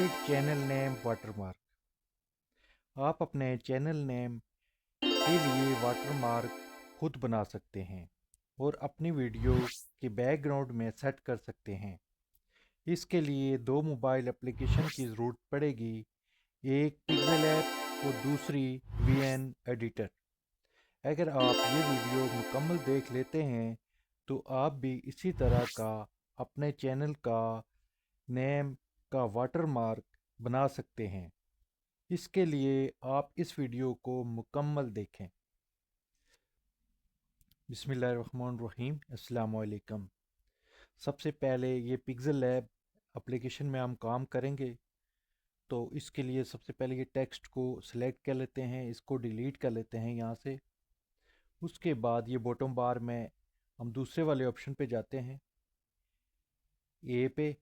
Created channel name watermark. आप अपने channel name के लिए वाटरमार्क खुद बना सकते हैं और अपनी वीडियो के बैकग्राउंड में सेट कर सकते हैं। इसके लिए दो मोबाइल एप्लीकेशन की ज़रूरत पड़ेगी, एक पिक्सेल ऐप और दूसरी वीएन एडिटर। अगर आप ये वीडियो मुकम्मल देख लेते हैं तो आप भी इसी तरह का अपने चैनल का नेम का वाटरमार्क बना सकते हैं। इसके लिए आप इस वीडियो को मुकम्मल देखें। बिस्मिल्लाहिर्रहमानिर्रहीम, अस्सलाम वालेकुम। सबसे पहले ये पिक्सेल लैब एप्लीकेशन में हम काम करेंगे, तो इसके लिए सबसे पहले ये टेक्स्ट को सिलेक्ट कर लेते हैं, इसको डिलीट कर लेते हैं यहाँ से। उसके बाद ये बॉटम बार में हम दूसरे वाले ऑप्शन पे जाते हैं, ए पे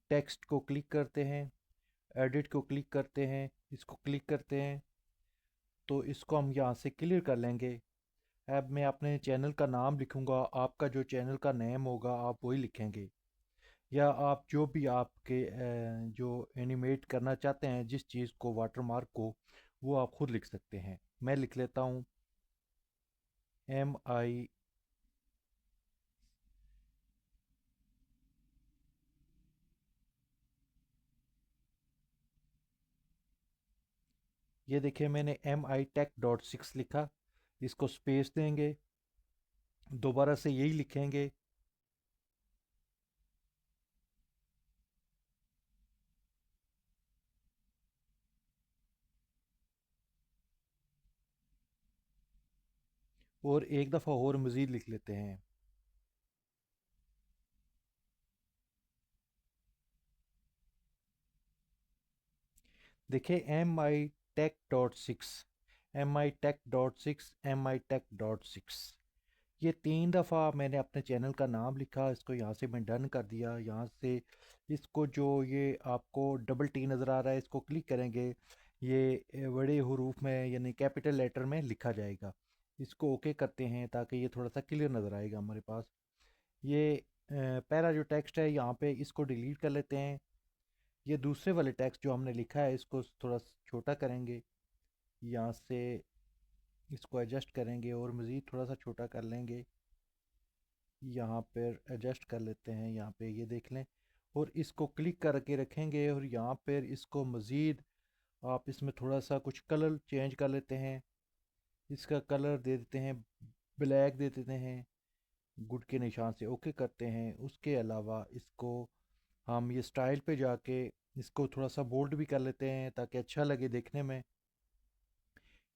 टेक्स्ट को क्लिक करते हैं, एडिट को क्लिक करते हैं, इसको क्लिक करते हैं, तो इसको हम यहाँ से क्लियर कर लेंगे। अब मैं अपने चैनल का नाम लिखूंगा, आपका जो चैनल का नेम होगा आप वही लिखेंगे, या आप जो भी आपके जो एनिमेट करना चाहते हैं जिस चीज़ को वाटरमार्क को, वो आप खुद लिख सकते हैं। मैं लिख लेता हूँ MI। ये देखिए मैंने MI Tech.6 लिखा। इसको स्पेस देंगे, दोबारा से यही लिखेंगे, और एक दफ़ा और मज़ीद लिख लेते हैं। देखिए MI Tech.6, MI Tech.6, MI Tech.6, ये 3 दफ़ा मैंने अपने चैनल का नाम लिखा। इसको यहाँ से मैं डन कर दिया। यहाँ से इसको जो ये आपको डबल टी नज़र आ रहा है, इसको क्लिक करेंगे, ये बड़े हरूफ में यानी कैपिटल लेटर में लिखा जाएगा। इसको ओके करते हैं ताकि ये थोड़ा सा क्लियर नज़र आएगा हमारे पास। ये पहला जो टेक्स्ट है यहाँ पे, इसको डिलीट कर लेते हैं। ये दूसरे वाले टेक्स्ट जो हमने लिखा है, इसको थोड़ा छोटा करेंगे, यहाँ से इसको एडजस्ट करेंगे और मज़ीद थोड़ा सा छोटा कर लेंगे। यहाँ पर एडजस्ट कर लेते हैं, यहाँ पे ये देख लें, और इसको क्लिक करके रखेंगे। और यहाँ पर इसको मज़ीद आप इसमें थोड़ा सा कुछ कलर चेंज कर लेते हैं। इसका कलर दे देते हैं, ब्लैक दे देते हैं, गुड के निशान से ओके करते हैं। उसके अलावा इसको हम ये स्टाइल पे जाके इसको थोड़ा सा बोल्ड भी कर लेते हैं ताकि अच्छा लगे देखने में।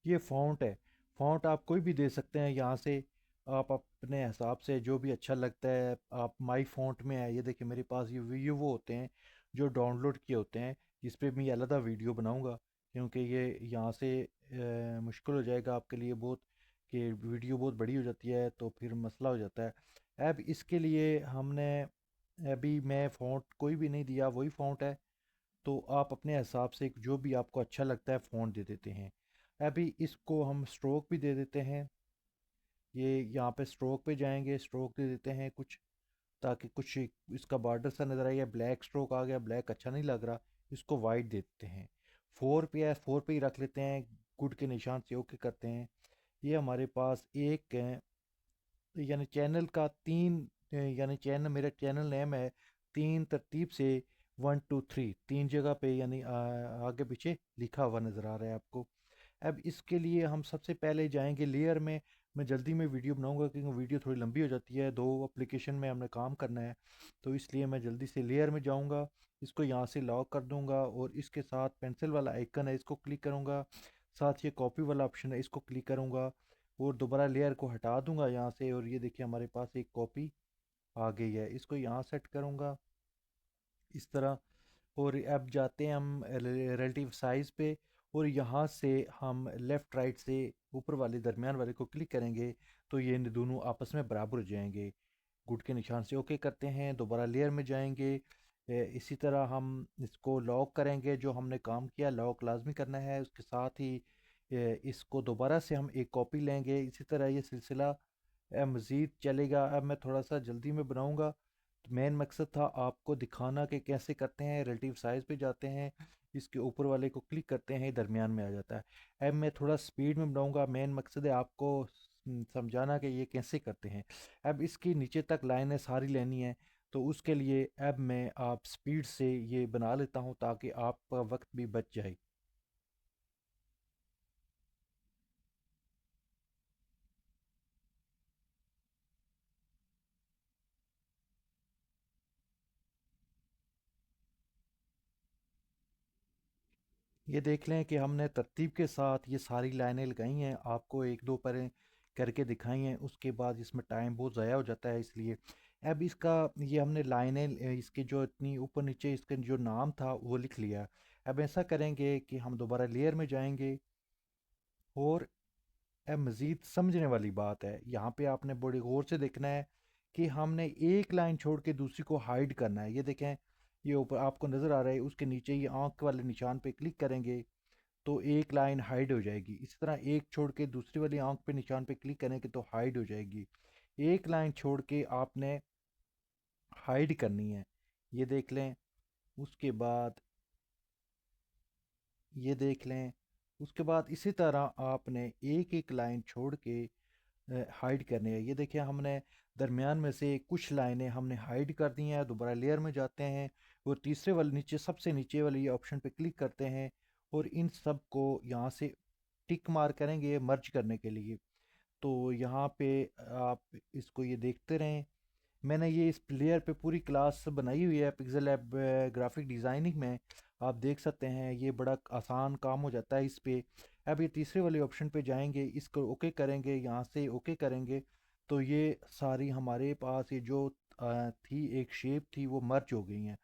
ये फ़ॉन्ट है, फ़ॉन्ट आप कोई भी दे सकते हैं। यहाँ से आप अपने हिसाब से जो भी अच्छा लगता है, आप माई फ़ॉन्ट में है, ये देखिए मेरे पास ये वीडियो वो होते हैं जो डाउनलोड किए होते हैं, जिस पे मैं अलग वीडियो बनाऊंगा, क्योंकि ये यहाँ से मुश्किल हो जाएगा आपके लिए बहुत, कि वीडियो बहुत बड़ी हो जाती है तो फिर मसला हो जाता है। अब इसके लिए हमने अभी मैं फ़ॉन्ट कोई भी नहीं दिया, वही फ़ॉन्ट है, तो आप अपने हिसाब से जो भी आपको अच्छा लगता है फ़ॉन्ट दे देते हैं। अभी इसको हम स्ट्रोक भी दे देते हैं। ये यहाँ पे स्ट्रोक पे जाएंगे, स्ट्रोक दे देते हैं कुछ, ताकि कुछ इसका बॉर्डर सा नज़र आएगा। ब्लैक स्ट्रोक आ गया, ब्लैक अच्छा नहीं लग रहा, इसको वाइट देते हैं। 4 पे है, 4 पे ही रख लेते हैं, गुड के निशान से ओके करते हैं। ये हमारे पास एक यानी चैनल का तीन, यानी चैनल, मेरा चैनल नेम है तीन तरतीब से 1 2 3, तीन जगह पे यानी आगे पीछे लिखा हुआ नज़र आ रहा है आपको। अब इसके लिए हम सबसे पहले जाएंगे लेयर में। मैं जल्दी में वीडियो बनाऊंगा क्योंकि वीडियो थोड़ी लंबी हो जाती है, दो एप्लीकेशन में हमने काम करना है, तो इसलिए मैं जल्दी से लेयर में जाऊंगा। इसको यहाँ से लॉक कर दूंगा और इसके साथ पेंसिल वाला आइकन है, इसको क्लिक करूंगा। साथ ये कॉपी वाला ऑप्शन है, इसको क्लिक करूंगा और दोबारा लेयर को हटा दूंगा यहाँ से। और ये देखिए हमारे पास एक कॉपी आ गई है, इसको यहाँ सेट करूंगा इस तरह। और अब जाते हैं हम रिलेटिव साइज़ पे, और यहाँ से हम लेफ़्ट राइट से ऊपर वाले दरमियान वाले को क्लिक करेंगे, तो ये दोनों आपस में बराबर हो जाएंगे। गुड के निशान से ओके करते हैं, दोबारा लेयर में जाएंगे। इसी तरह हम इसको लॉक करेंगे, जो हमने काम किया लॉक लाजमी करना है। उसके साथ ही इसको दोबारा से हम एक कॉपी लेंगे। इसी तरह ये सिलसिला मज़ीद चलेगा। अब मैं थोड़ा सा जल्दी में बनाऊँगा मेन मकसद था आपको दिखाना कि कैसे करते हैं। रिलेटिव साइज़ पे जाते हैं, इसके ऊपर वाले को क्लिक करते हैं, दरमियान में आ जाता है। अब मैं थोड़ा स्पीड में बनाऊंगा, मेन मकसद है आपको समझाना कि ये कैसे करते हैं। अब इसकी नीचे तक लाइनें सारी लेनी है, तो उसके लिए अब मैं आप स्पीड से ये बना लेता हूँ ताकि आपका वक्त भी बच जाए। ये देख लें कि हमने तरतीब के साथ ये सारी लाइनें लगाई हैं, आपको एक दो पर करके दिखाई हैं, उसके बाद इसमें टाइम बहुत ज़ाया हो जाता है इसलिए। अब इसका ये हमने लाइनें इसके जो इतनी ऊपर नीचे इसका जो नाम था वो लिख लिया। अब ऐसा करेंगे कि हम दोबारा लेयर में जाएंगे, और अब मज़ीद समझने वाली बात है, यहाँ पे आपने बड़ी गौर से देखना है कि हमने एक लाइन छोड़ के दूसरी को हाइड करना है। ये देखें, ये ऊपर आपको नज़र आ रहा है, उसके नीचे ये आंख वाले निशान पे क्लिक करेंगे तो एक लाइन हाइड हो जाएगी। इसी तरह एक छोड़ के दूसरी वाली आंख पे निशान पे क्लिक करेंगे तो हाइड हो जाएगी। एक लाइन छोड़ के आपने हाइड करनी है, ये देख लें। उसके बाद ये देख लें, उसके बाद इसी तरह आपने एक एक लाइन छोड़ के हाइड करनी है। ये देखिए, हमने दरमियान में से कुछ लाइनें हमने हाइड कर दी हैं। दोबारा लेयर में जाते हैं और तीसरे वाले नीचे सबसे नीचे वाले ये ऑप्शन पे क्लिक करते हैं, और इन सब को यहाँ से टिक मार करेंगे मर्ज करने के लिए। तो यहाँ पे आप इसको ये देखते रहें। मैंने ये इस प्लेयर पे पूरी क्लास बनाई हुई है पिक्सल लैब ग्राफिक डिज़ाइनिंग में, आप देख सकते हैं। ये बड़ा आसान काम हो जाता है इस पे। अब ये तीसरे वाले ऑप्शन पे जाएंगे, इसको ओके करेंगे, यहाँ से ओके करेंगे तो ये सारी हमारे पास ये जो थी एक शेप थी वो मर्ज हो गई हैं।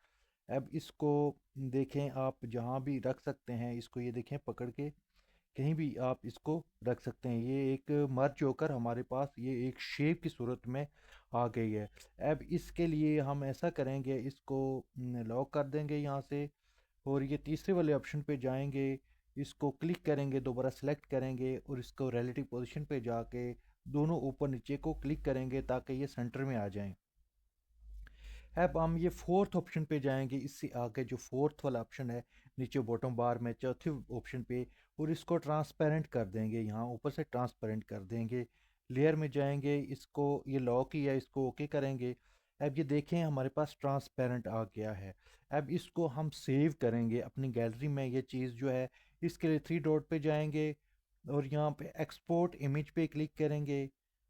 अब इसको देखें, आप जहाँ भी रख सकते हैं इसको, ये देखें पकड़ के कहीं भी आप इसको रख सकते हैं। ये एक मर्ज होकर हमारे पास ये एक शेप की सूरत में आ गई है। अब इसके लिए हम ऐसा करेंगे, इसको लॉक कर देंगे यहाँ से, और ये तीसरे वाले ऑप्शन पे जाएंगे, इसको क्लिक करेंगे, दोबारा सेलेक्ट करेंगे और इसको रिलेटिव पोजीशन पे जाके दोनों ऊपर नीचे को क्लिक करेंगे ताकि ये सेंटर में आ जाएं। अब हम ये फोर्थ ऑप्शन पे जाएंगे, इससे आगे जो फोर्थ वाला ऑप्शन है नीचे बॉटम बार में चौथे ऑप्शन पे, और इसको ट्रांसपेरेंट कर देंगे, यहाँ ऊपर से ट्रांसपेरेंट कर देंगे। लेयर में जाएंगे, इसको ये लॉक ही है, इसको ओके करेंगे। अब ये देखें हमारे पास ट्रांसपेरेंट आ गया है। अब इसको हम सेव करेंगे अपनी गैलरी में ये चीज़ जो है। इसके लिए थ्री डॉट पे जाएंगे और यहाँ पे एक्सपोर्ट इमेज पे क्लिक करेंगे,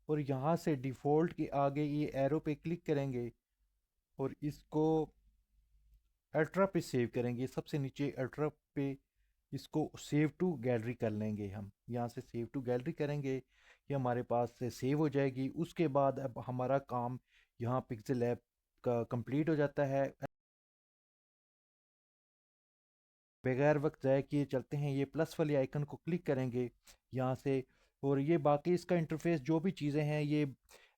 और यहाँ से डिफ़ॉल्ट के आगे ये एरो पे क्लिक करेंगे और इसको अल्ट्रा पे सेव करेंगे। सबसे नीचे अल्ट्रा पे इसको सेव टू गैलरी कर लेंगे। हम यहाँ से सेव टू गैलरी करेंगे, ये हमारे पास से सेव हो जाएगी। उसके बाद अब हमारा काम यहाँ पिक्सल ऐप का कंप्लीट हो जाता है। बगैर वक्त ज़ाया किए चलते हैं, ये प्लस वाले आइकन को क्लिक करेंगे यहाँ से, और ये बाकी इसका इंटरफेस जो भी चीज़ें हैं ये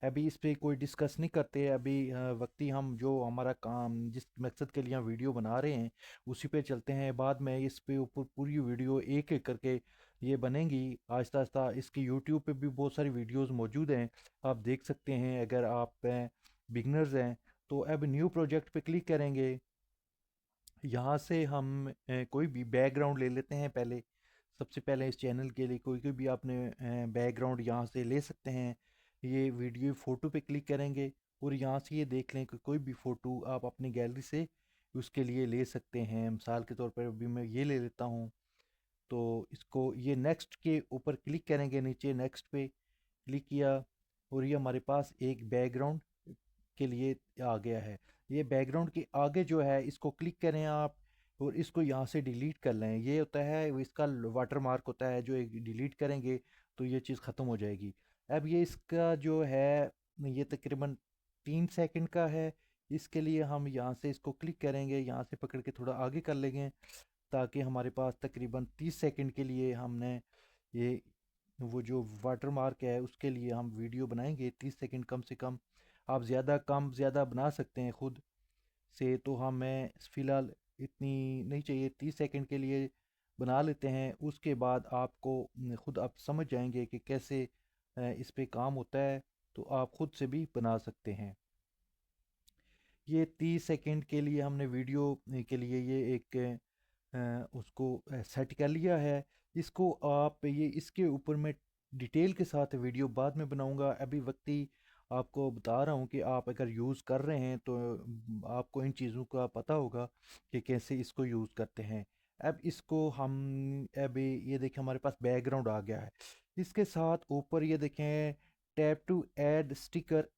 अभी इस पे कोई डिस्कस नहीं करते। अभी वक्ती हम जो हमारा काम जिस मकसद के लिए हम वीडियो बना रहे हैं उसी पे चलते हैं। बाद में इस पे ऊपर पूरी वीडियो एक एक करके ये बनेंगी आहिस्ता आहिस्ता। इसकी यूट्यूब पे भी बहुत सारी वीडियोस मौजूद हैं, आप देख सकते हैं अगर आप बिगनर्स हैं तो। अब न्यू प्रोजेक्ट पे क्लिक करेंगे, यहाँ से हम कोई भी बैकग्राउंड ले लेते हैं पहले। सबसे पहले इस चैनल के लिए कोई कोई भी आपने बैकग्राउंड यहाँ से ले सकते हैं। ये वीडियो फ़ोटो पे क्लिक करेंगे और यहाँ से ये देख लें कि कोई भी फ़ोटो आप अपनी गैलरी से उसके लिए ले सकते हैं। मिसाल के तौर पर अभी मैं ये ले लेता हूँ, तो इसको ये नेक्स्ट के ऊपर क्लिक करेंगे, नीचे नेक्स्ट पे क्लिक किया और ये हमारे पास एक बैकग्राउंड के लिए आ गया है। ये बैकग्राउंड के आगे जो है इसको क्लिक करें आप, और इसको यहाँ से डिलीट कर लें। ये होता है इसका वाटर मार्क होता है, जो एक डिलीट करेंगे तो ये चीज़ ख़त्म हो जाएगी। अब ये इसका जो है ये तकरीबन 3 सेकंड का है। इसके लिए हम यहाँ से इसको क्लिक करेंगे, यहाँ से पकड़ के थोड़ा आगे कर लेंगे ताकि हमारे पास तकरीबन 30 सेकंड के लिए हमने ये वो जो वाटर मार्क है उसके लिए हम वीडियो बनाएंगे 30 सेकंड कम से कम। आप ज़्यादा कम ज़्यादा बना सकते हैं खुद से, तो हमें फ़िलहाल इतनी नहीं चाहिए, 30 सेकंड के लिए बना लेते हैं। उसके बाद आपको खुद आप समझ जाएंगे कि कैसे इस पे काम होता है, तो आप खुद से भी बना सकते हैं। ये 30 सेकंड के लिए हमने वीडियो के लिए ये एक उसको सेट कर लिया है। इसको आप ये इसके ऊपर मैं डिटेल के साथ वीडियो बाद में बनाऊंगा। अभी वक्ती आपको बता रहा हूँ कि आप अगर यूज़ कर रहे हैं तो आपको इन चीज़ों का पता होगा कि कैसे इसको यूज़ करते हैं। अब इसको हम अभी ये देखें हमारे पास बैकग्राउंड आ गया है। इसके साथ ऊपर ये देखें टैप टू ऐड स्टिकर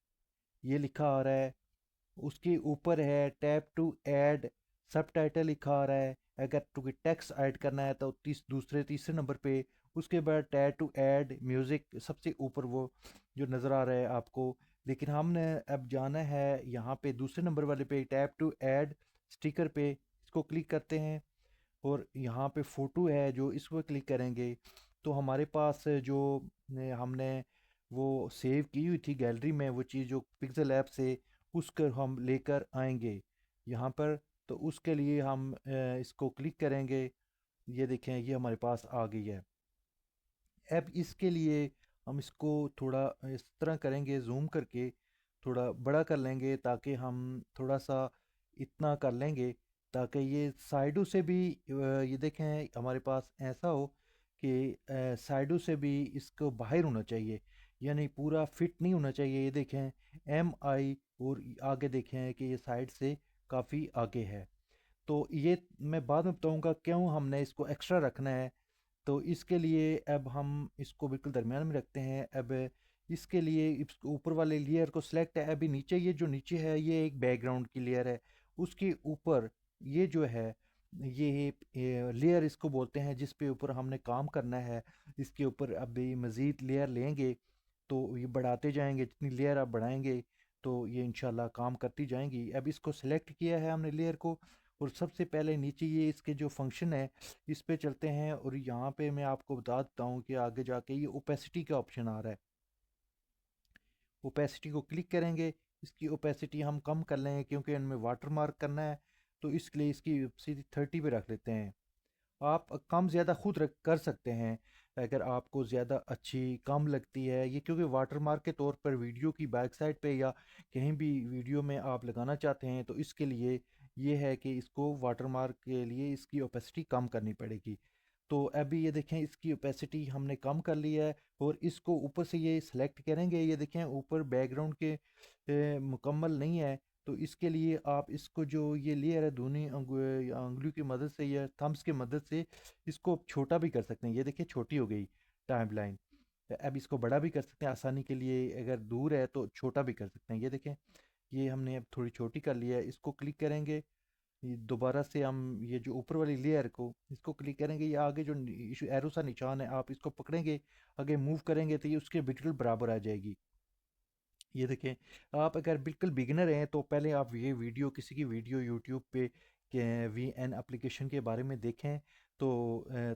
ये लिखा आ रहा है। उसके ऊपर है टैप टू ऐड सबटाइटल लिखा आ रहा है। अगर तुम्हें टेक्स्ट ऐड करना है तो तीसरे नंबर पे। उसके बाद टैप टू ऐड म्यूज़िक सबसे ऊपर वो जो नज़र आ रहा है आपको। लेकिन हमने अब जाना है यहाँ पे दूसरे नंबर वाले पे टैप टू ऐड स्टिकर पे इसको क्लिक करते हैं। और यहाँ पे फ़ोटो है जो इस पर क्लिक करेंगे तो हमारे पास जो हमने वो सेव की हुई थी गैलरी में वो चीज़ जो पिक्सल ऐप से उसको हम लेकर आएंगे यहाँ पर। तो उसके लिए हम इसको क्लिक करेंगे। ये देखें ये हमारे पास आ गई है। अब इसके लिए हम इसको थोड़ा इस तरह करेंगे जूम करके थोड़ा बड़ा कर लेंगे ताकि हम थोड़ा सा इतना कर लेंगे ताकि ये साइडों से भी ये देखें हमारे पास ऐसा हो कि साइडों से भी इसको बाहर होना चाहिए। यानी पूरा फिट नहीं होना चाहिए। ये देखें एम आई और आगे देखें कि ये साइड से काफ़ी आगे है। तो ये मैं बाद में बताऊंगा क्यों हमने इसको एक्स्ट्रा रखना है। तो इसके लिए अब हम इसको बिल्कुल दरमियान में रखते हैं। अब इसके लिए ऊपर वाले लेयर को सिलेक्ट है। अभी नीचे ये जो नीचे है ये एक बैकग्राउंड की लेयर है। उसके ऊपर ये जो है ये लेयर इसको बोलते हैं जिस पे ऊपर हमने काम करना है। इसके ऊपर अभी मज़ीद लेयर लेंगे तो ये बढ़ाते जाएंगे। जितनी लेयर आप बढ़ाएंगे तो ये इंशाल्लाह काम करती जाएंगी। अब इसको सेलेक्ट किया है हमने लेयर को। और सबसे पहले नीचे ये इसके जो फंक्शन है इस पे चलते हैं। और यहाँ पे मैं आपको बता देता हूँ कि आगे जाके ये ओपेसिटी का ऑप्शन आ रहा है। ओपेसिटी को क्लिक करेंगे। इसकी ओपेसिटी हम कम कर लेंगे क्योंकि इनमें वाटर मार्क करना है। तो इसके लिए इसकी ओपेसिटी 30 पे रख लेते हैं। आप कम ज़्यादा खुद कर सकते हैं अगर आपको ज़्यादा अच्छी कम लगती है ये। क्योंकि वाटर मार्क के तौर पर वीडियो की बैक साइड पे या कहीं भी वीडियो में आप लगाना चाहते हैं तो इसके लिए ये है कि इसको वाटर मार्क के लिए इसकी ओपेसिटी कम करनी पड़ेगी। तो अभी ये देखें इसकी ओपेसिटी हमने कम कर लिया है। और इसको ऊपर से ये सिलेक्ट करेंगे। ये देखें ऊपर बैकग्राउंड के मुकम्मल नहीं है। तो इसके लिए आप इसको जो ये लेयर है दोनों उंगलियों की मदद से या थम्स की मदद से इसको छोटा भी कर सकते हैं। ये देखिए छोटी हो गई टाइमलाइन। अब इसको बड़ा भी कर सकते हैं आसानी के लिए। अगर दूर है तो छोटा भी कर सकते हैं। ये देखें ये हमने अब थोड़ी छोटी कर लिया है। इसको क्लिक करेंगे। ये दोबारा से हम ये जो ऊपर वाली लेयर को इसको क्लिक करेंगे। ये आगे जो एरो सा निशान है आप इसको पकड़ेंगे आगे मूव करेंगे तो ये उसके बिल्कुल बराबर आ जाएगी। ये देखें आप अगर बिल्कुल बिगिनर हैं तो पहले आप ये वीडियो किसी की वीडियो यूट्यूब पे के वी एन एप्लीकेशन के बारे में देखें तो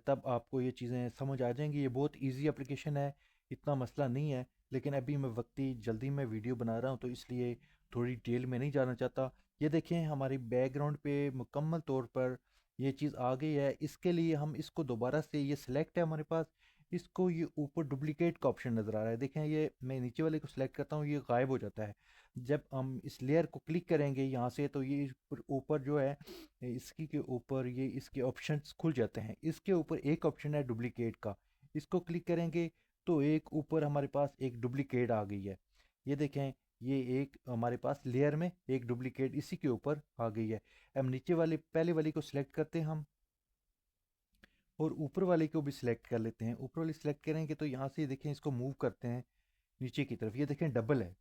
तब आपको ये चीज़ें समझ आ जाएंगी। ये बहुत इजी एप्लीकेशन है इतना मसला नहीं है। लेकिन अभी मैं वक्ती जल्दी में वीडियो बना रहा हूँ तो इसलिए थोड़ी डिटेल में नहीं जाना चाहता। ये देखें हमारी बैकग्राउंड पे मुकम्मल तौर पर ये चीज़ आ गई है। इसके लिए हम इसको दोबारा से ये सिलेक्ट है हमारे पास। इसको ये ऊपर डुप्लीकेट का ऑप्शन नज़र आ रहा है। देखें ये मैं नीचे वाले को सिलेक्ट करता हूँ ये गायब हो जाता है। जब हम इस लेयर को क्लिक करेंगे यहाँ से तो ये ऊपर जो है इसकी के ऊपर ये इसके ऑप्शंस खुल जाते हैं। इसके ऊपर एक ऑप्शन है डुप्लीकेट का। इसको क्लिक करेंगे तो एक ऊपर हमारे पास एक डुप्लीकेट आ गई है। ये देखें ये एक हमारे पास लेयर में एक डुप्लीकेट इसी के ऊपर आ गई है। अब नीचे वाले पहले वाली को सिलेक्ट करते हैं हम। और ऊपर वाले को भी सिलेक्ट कर लेते हैं। ऊपर वाली सिलेक्ट करेंगे तो यहाँ से देखें इसको मूव करते हैं नीचे की तरफ। ये देखें डबल है।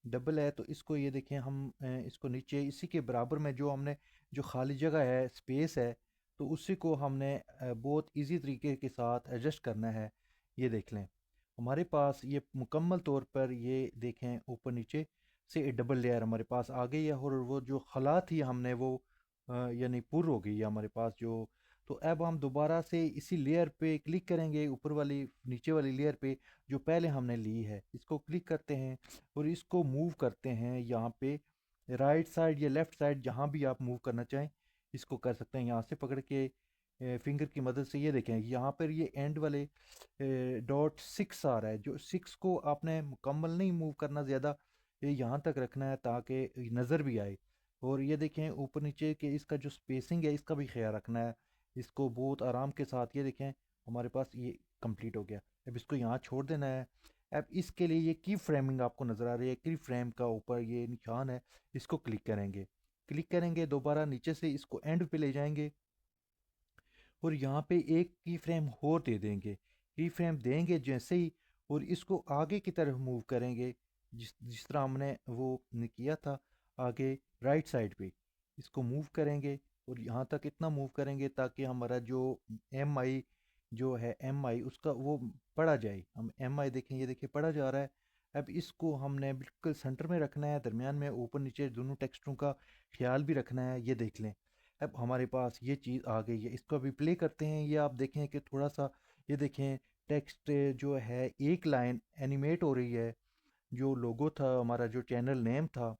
डबल है तो इसको ये देखें हम इसको नीचे इसी के बराबर में जो हमने जो खाली जगह है स्पेस है तो उसी को हमने बहुत इजी तरीके के साथ एडजस्ट करना है। ये देख लें हमारे पास ये मुकम्मल तौर पर ये देखें ऊपर नीचे से डबल लेयर हमारे पास आ गई है। और वो जो खला थी हमने वो यानी पुर हो गई है हमारे पास जो। तो अब हम दोबारा से इसी लेयर पे क्लिक करेंगे ऊपर वाली नीचे वाली लेयर पे जो पहले हमने ली है। इसको क्लिक करते हैं और इसको मूव करते हैं यहाँ पे राइट साइड या लेफ़्ट साइड जहाँ भी आप मूव करना चाहें इसको कर सकते हैं। यहाँ से पकड़ के फिंगर की मदद से ये देखें यहाँ पर ये एंड वाले डॉट सिक्स आ रहा है। जो सिक्स को आपने मुकम्मल नहीं मूव करना ज़्यादा ये यहाँ तक रखना है ताकि नज़र भी आए। और ये देखें ऊपर नीचे के इसका जो स्पेसिंग है इसका भी ख्याल रखना है। इसको बहुत आराम के साथ, ये देखें हमारे पास ये कंप्लीट हो गया। अब इसको यहाँ छोड़ देना है। अब इसके लिए ये की फ्रेमिंग आपको नज़र आ रही है, की फ्रेम का ऊपर ये निशान है, इसको क्लिक करेंगे। क्लिक करेंगे दोबारा नीचे से इसको एंड पे ले जाएंगे और यहाँ पे एक की फ्रेम और दे देंगे। की फ्रेम देंगे जैसे ही, और इसको आगे की तरफ मूव करेंगे, जिस जिस तरह हमने वो किया था आगे राइट साइड पे, इसको मूव करेंगे और यहाँ तक इतना मूव करेंगे ताकि हमारा जो एम आई जो है एम आई उसका वो पढ़ा जाए। हम एम आई देखें, ये देखिए पढ़ा जा रहा है। अब इसको हमने बिल्कुल सेंटर में रखना है, दरमियान में ऊपर नीचे दोनों टेक्स्टों का ख्याल भी रखना है। ये देख लें अब हमारे पास ये चीज़ आ गई है। इसको अभी प्ले करते हैं। ये आप देखें कि थोड़ा सा, ये देखें टेक्स्ट जो है एक लाइन एनिमेट हो रही है। जो लोगो था हमारा, जो चैनल नेम था,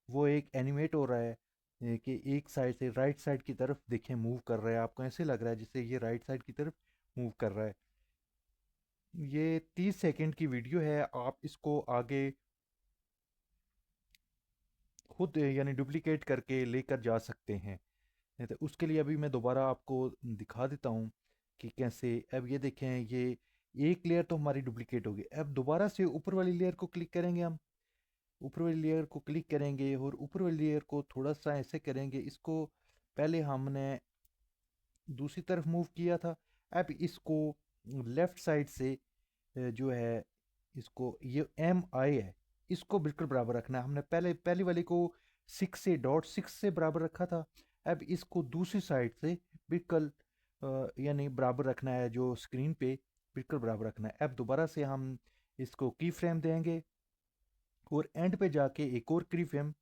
वो एक एनिमेट हो रहा है कि एक साइड से राइट साइड की तरफ देखें मूव कर रहा है। आपको ऐसे लग रहा है जैसे ये राइट साइड की तरफ मूव कर रहा है। ये 30 सेकंड की वीडियो है। आप इसको आगे खुद यानी डुप्लीकेट करके लेकर जा सकते हैं। नहीं तो उसके लिए अभी मैं दोबारा आपको दिखा देता हूँ कि कैसे। अब ये देखें, ये एक लेयर तो हमारी डुप्लीकेट होगी। अब दोबारा से ऊपर वाली लेयर को क्लिक करेंगे हम। ऊपर वाली लेयर को क्लिक करेंगे और ऊपर वाली लेयर को थोड़ा सा ऐसे करेंगे। इसको पहले हमने दूसरी तरफ मूव किया था। अब इसको लेफ्ट साइड से जो है, इसको ये एम आई है, इसको बिल्कुल बराबर रखना है। हमने पहले पहली वाली को 6 से बराबर रखा था। अब इसको दूसरी साइड से बिल्कुल यानी बराबर रखना है, जो स्क्रीन पे बिल्कुल बराबर रखना है। अब दोबारा से हम इसको की फ्रेम देंगे और एंड पे जाके एक और की फ्रेम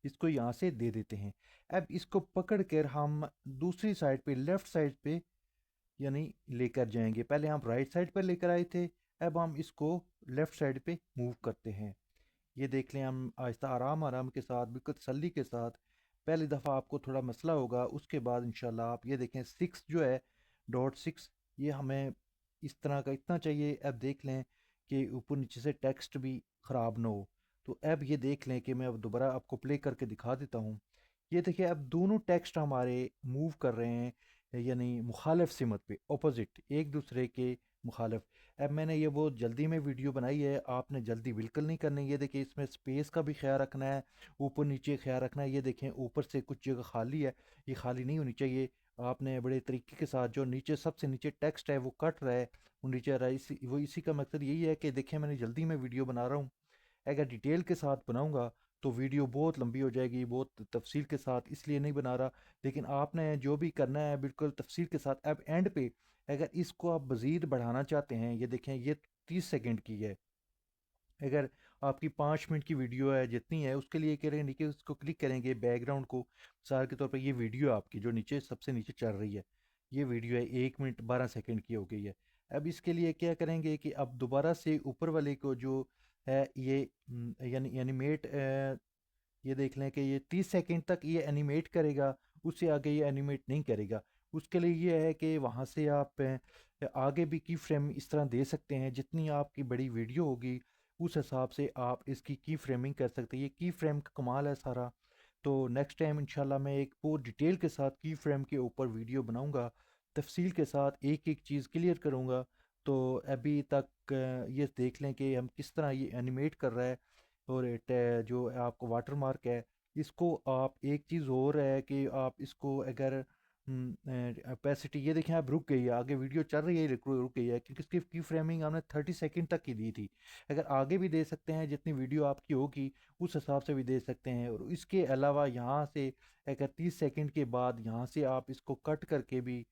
इसको यहाँ से दे देते हैं। अब इसको पकड़ कर हम दूसरी साइड पे, लेफ्ट साइड पे यानी लेकर जाएंगे। पहले हम राइट साइड पर लेकर आए थे, अब हम इसको लेफ्ट साइड पे मूव करते हैं। ये देख लें हम आहिस्ता आराम आराम के साथ, बिल्कुल तसल्ली के साथ। पहली दफ़ा आपको थोड़ा मसला होगा, उसके बाद इंशाल्लाह आप ये देखें 6 जो है .6, ये हमें इस तरह का इतना चाहिए। अब देख लें कि ऊपर नीचे से टेक्स्ट भी ख़राब ना हो। तो अब ये देख लें कि मैं अब दोबारा आपको प्ले करके दिखा देता हूँ। ये देखिए अब दोनों टेक्स्ट हमारे मूव कर रहे हैं, यानी मुखालिफ सिमत पे, ऑपोजिट, एक दूसरे के मुखालिफ। अब मैंने ये बहुत जल्दी में वीडियो बनाई है, आपने जल्दी बिल्कुल नहीं करनी। ये देखिए इसमें स्पेस का भी ख्याल रखना है, ऊपर नीचे ख्याल रखना है। ये देखें ऊपर से कुछ जगह खाली है, ये खाली नहीं होनी चाहिए। आपने बड़े तरीके के साथ, जो नीचे सबसे नीचे टेक्स्ट है वो कट रहा है, वो नीचे आ रहा है, इसी का मकसद यही है कि देखें मैंने जल्दी में वीडियो बना रहा हूँ। अगर डिटेल के साथ बनाऊंगा तो वीडियो बहुत लंबी हो जाएगी, बहुत तफसील के साथ, इसलिए नहीं बना रहा। लेकिन आपने जो भी करना है बिल्कुल तफसील के साथ। अब एंड पे अगर इसको आप मज़ीद बढ़ाना चाहते हैं, ये देखें ये 30 सेकंड की है। अगर आपकी 5 मिनट की वीडियो है जितनी है, उसके लिए कह रहे हैं नीचे उसको क्लिक करेंगे बैकग्राउंड को, मिसाल के तौर पर ये वीडियो आपकी जो नीचे सबसे नीचे चल रही है, ये वीडियो है 1 मिनट 12 सेकंड की हो गई है। अब इसके लिए क्या करेंगे कि अब दोबारा से ऊपर वाले को जो है ये यानी एनिमेट, ये देख लें कि ये 30 सेकंड तक ये एनिमेट करेगा, उससे आगे ये एनिमेट नहीं करेगा। उसके लिए ये है कि वहाँ से आप आगे भी की फ्रेम इस तरह दे सकते हैं। जितनी आपकी बड़ी वीडियो होगी उस हिसाब से आप इसकी की फ्रेमिंग कर सकते हैं। ये की फ्रेम का कमाल है सारा। तो नेक्स्ट टाइम इंशाल्लाह मैं एक पूरी डिटेल के साथ की फ्रेम के ऊपर वीडियो बनाऊंगा, तफसील के साथ एक एक चीज़ क्लियर करूंगा। तो अभी तक ये देख लें कि हम किस तरह ये एनिमेट कर रहा है। और जो आपको वाटर मार्क है, इसको आप एक चीज़ और है कि आप इसको अगर कैपेसिटी, ये देखें आप रुक गई है, आगे वीडियो चल रही है, रुक रुक गई है क्योंकि इसकी की फ्रेमिंग हमने 30 सेकंड तक की दी थी। अगर आगे भी दे सकते हैं, जितनी वीडियो आपकी होगी उस हिसाब से भी दे सकते हैं। और इसके अलावा यहाँ से अगर 30 सेकंड के बाद यहाँ से आप इसको कट करके भी,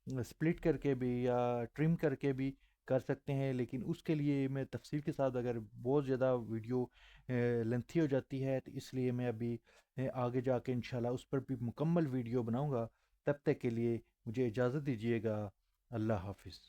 स्प्लिट करके भी या ट्रिम करके भी कर सकते हैं। लेकिन उसके लिए मैं तफसील के साथ, अगर बहुत ज़्यादा वीडियो लेंथी हो जाती है, तो इसलिए मैं अभी आगे जाके इंशाल्लाह उस पर भी मुकम्मल वीडियो बनाऊंगा। तब तक के लिए मुझे इजाज़त दीजिएगा। अल्लाह हाफिज़।